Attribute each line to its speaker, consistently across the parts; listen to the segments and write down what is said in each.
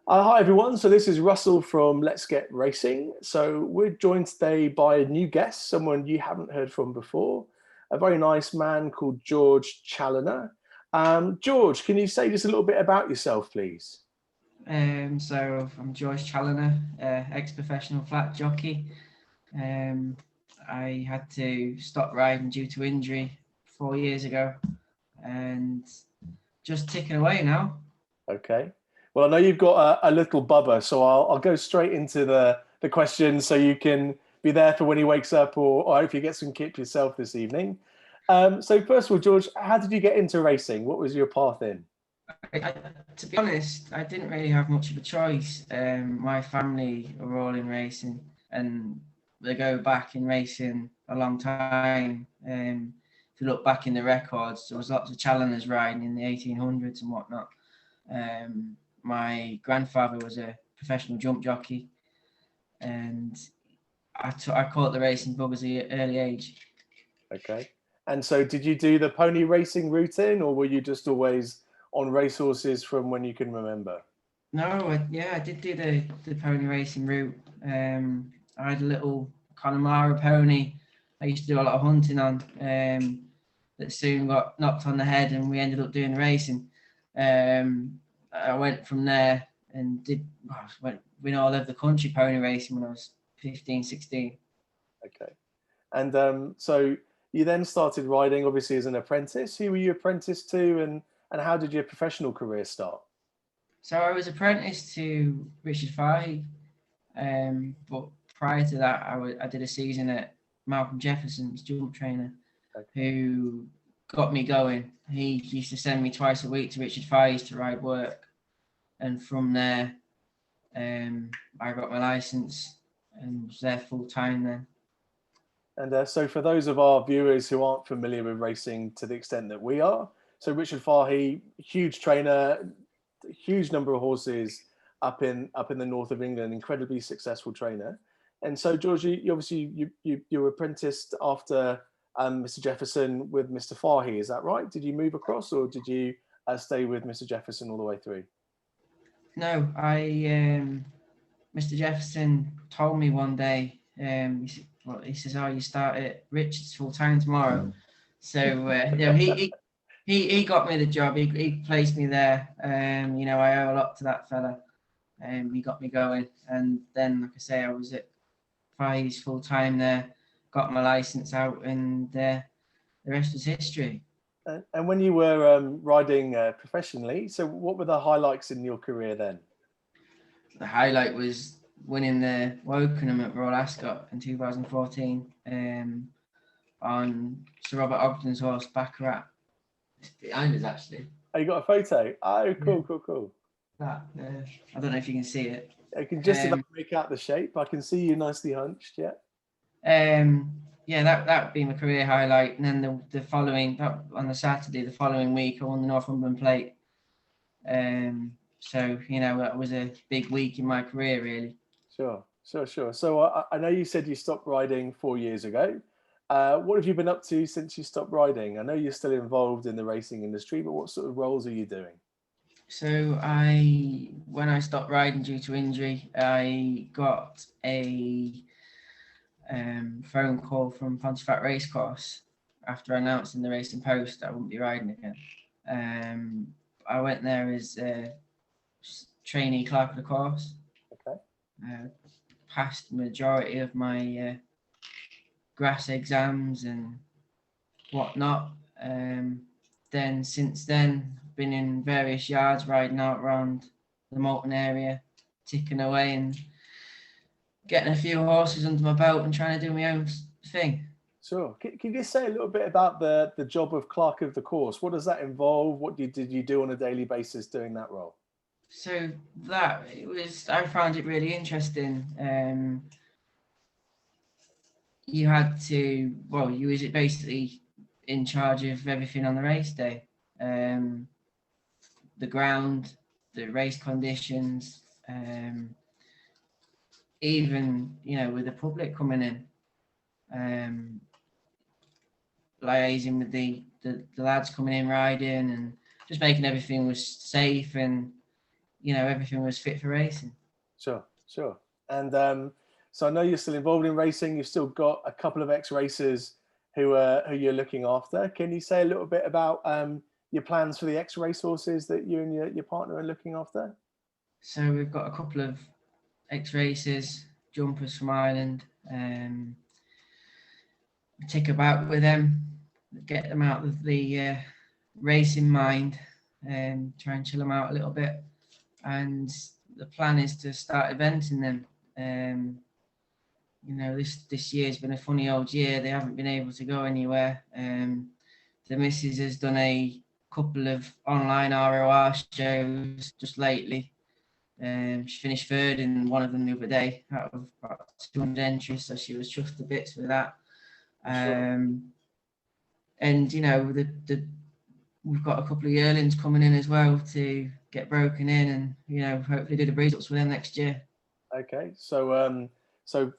Speaker 1: Hi everyone, so this is Russell from Let's Get Racing. So we're joined today by a new guest, someone you haven't heard from before, a very nice man called George Chaloner. George, can you say just a little bit about yourself, please?
Speaker 2: So I'm George Chaloner, ex-professional flat jockey. Um, I had to stop riding due to injury 4 years ago, and just ticking away now.
Speaker 1: Okay. Well, I know you've got a little bubba, so I'll go straight into the questions so you can be there for when he wakes up, or if you get some kip yourself this evening. So first of all, George, how did you get into racing? What was your path in?
Speaker 2: To be honest, I didn't really have much of a choice. My family are all in racing, and they go back in racing a long time. If you look back in the records, there was lots of challengers riding in the 1800s and whatnot. My grandfather was a professional jump jockey, and I caught the racing bug at an early age.
Speaker 1: Okay. And so did you do the pony racing route in, or were you just always on racehorses from when you can remember?
Speaker 2: No, I did do the pony racing route. I had a little Connemara pony. I used to do a lot of hunting on. That soon got knocked on the head, and we ended up doing the racing. I went from there and went all over the country pony racing when I was 15, 16.
Speaker 1: Okay. And so you then started riding, obviously, as an apprentice. Who were you apprenticed to, and how did your professional career start?
Speaker 2: So I was apprenticed to Richard Fahey, but prior to that, I did a season at Malcolm Jefferson's jump trainer,
Speaker 1: Okay.
Speaker 2: who got me going. He used to send me twice a week to Richard Fahey's to ride work, and from there, I got my license and was there full time then.
Speaker 1: And so for those of our viewers who aren't familiar with racing to the extent that we are, so Richard Fahey, huge trainer, huge number of horses up in the north of England, incredibly successful trainer. And so, George, you obviously you were apprenticed after Mr. Jefferson with Mr. Fahey. Is that right? Did you move across, or did you stay with Mr. Jefferson all the way through?
Speaker 2: No, Mr. Jefferson told me one day. He says, "Oh, you start at Richard's full time tomorrow." So he got me the job. He placed me there. I owe a lot to that fella. He got me going, and then, like I say, I was at Fry's full time there. Got my license out, and the rest was history.
Speaker 1: And when you were riding professionally, so what were the highlights in your career then?
Speaker 2: The highlight was winning the Wokenham at Royal Ascot in 2014 on Sir Robert Ogden's horse Baccarat. It's behind us actually.
Speaker 1: Oh, you got a photo? Oh,
Speaker 2: Yeah.
Speaker 1: cool, cool, cool.
Speaker 2: That I don't know if you can see it.
Speaker 1: I can just about
Speaker 2: Um,
Speaker 1: make out the shape. I can see you nicely hunched. Yeah.
Speaker 2: yeah, that would be my career highlight. And then the following on the Saturday, the following week, I won the Northumberland Plate. So that was a big week in my career, really.
Speaker 1: Sure, sure, sure. So I know you said you stopped riding 4 years ago. What have you been up to since you stopped riding? I know you're still involved in the racing industry, but what sort of roles are you doing?
Speaker 2: So when I stopped riding due to injury, I got a phone call from Pontefract Racecourse after announcing the Racing Post that I wouldn't be riding again. Um, I went there as a trainee clerk of the course.
Speaker 1: Okay.
Speaker 2: Uh, Passed the majority of my grass exams and whatnot. Then since then, been in various yards riding out around the Moulton area, ticking away and getting a few horses under my belt and trying to do my own thing.
Speaker 1: Sure. Can you just say a little bit about the job of clerk of the course? What does that involve? What did you do on a daily basis doing that role?
Speaker 2: So I found it really interesting. You was basically in charge of everything on the race day. Um, the ground, the race conditions, even with the public coming in, um, liaising with the lads coming in riding and just making everything was safe and everything was fit for racing.
Speaker 1: Sure. And so I know you're still involved in racing. You've still got a couple of ex-racers who you're looking after. Can you say a little bit about your plans for the ex-race horses that you and your partner are looking after?
Speaker 2: So we've got a couple of ex-racers, jumpers from Ireland. We take about with them, get them out of the racing mind, try and chill them out a little bit. And the plan is to start eventing them. This year's been a funny old year. They haven't been able to go anywhere. The missus has done a couple of online ROR shows just lately. She finished third in one of them the other day out of about 200 entries, so she was chuffed to bits with that.
Speaker 1: Sure.
Speaker 2: And we've got a couple of yearlings coming in as well to get broken in, and hopefully do the breeze ups with them next year.
Speaker 1: Okay, so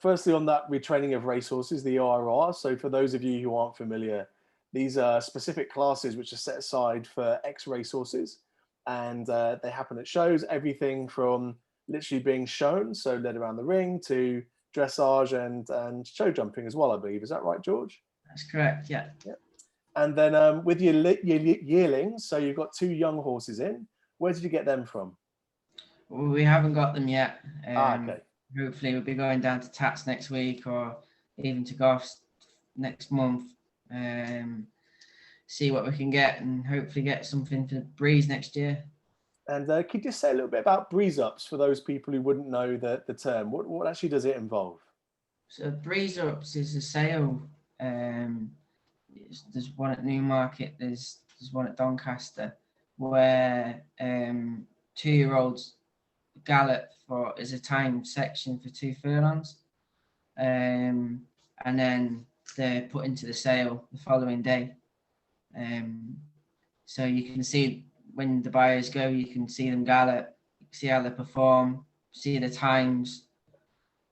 Speaker 1: firstly on that retraining of racehorses, the ORR. So for those of you who aren't familiar, these are specific classes which are set aside for ex-racehorses, and they happen at shows. Everything from literally being shown, so led around the ring, to dressage and show jumping as well, I believe. Is that right, George?
Speaker 2: That's correct. Yeah.
Speaker 1: And then with your yearlings, so you've got 2 young horses in. Where did you get them from?
Speaker 2: Well, we haven't got them yet.
Speaker 1: Okay.
Speaker 2: Hopefully we'll be going down to Tats next week, or even to Goffs next month. See what we can get, and hopefully get something for the breeze next year.
Speaker 1: And could you say a little bit about breeze ups for those people who wouldn't know the term? What actually does it involve?
Speaker 2: So breeze ups is a sale. There's one at Newmarket. There's one at Doncaster, where 2-year-olds gallop as a timed section for 2 furlongs, and then they're put into the sale the following day. So you can see when the buyers go, you can see them gallop, see how they perform, see the times,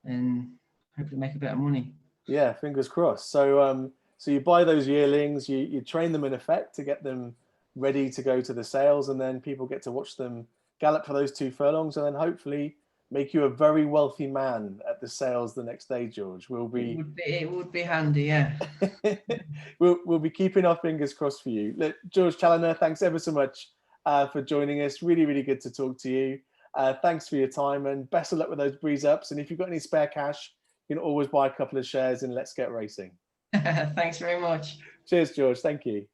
Speaker 2: and hopefully make a bit of money.
Speaker 1: Yeah, fingers crossed. So so you buy those yearlings, you train them in effect to get them ready to go to the sales, and then people get to watch them gallop for those 2 furlongs, and then hopefully make you a very wealthy man at the sales the next day, George.
Speaker 2: It would be handy, yeah.
Speaker 1: we'll be keeping our fingers crossed for you. Look, George Chaloner, thanks ever so much for joining us. Really, really good to talk to you. Thanks for your time, and best of luck with those breeze ups. And if you've got any spare cash, you can always buy a couple of shares in Let's Get Racing.
Speaker 2: Thanks very much.
Speaker 1: Cheers, George. Thank you.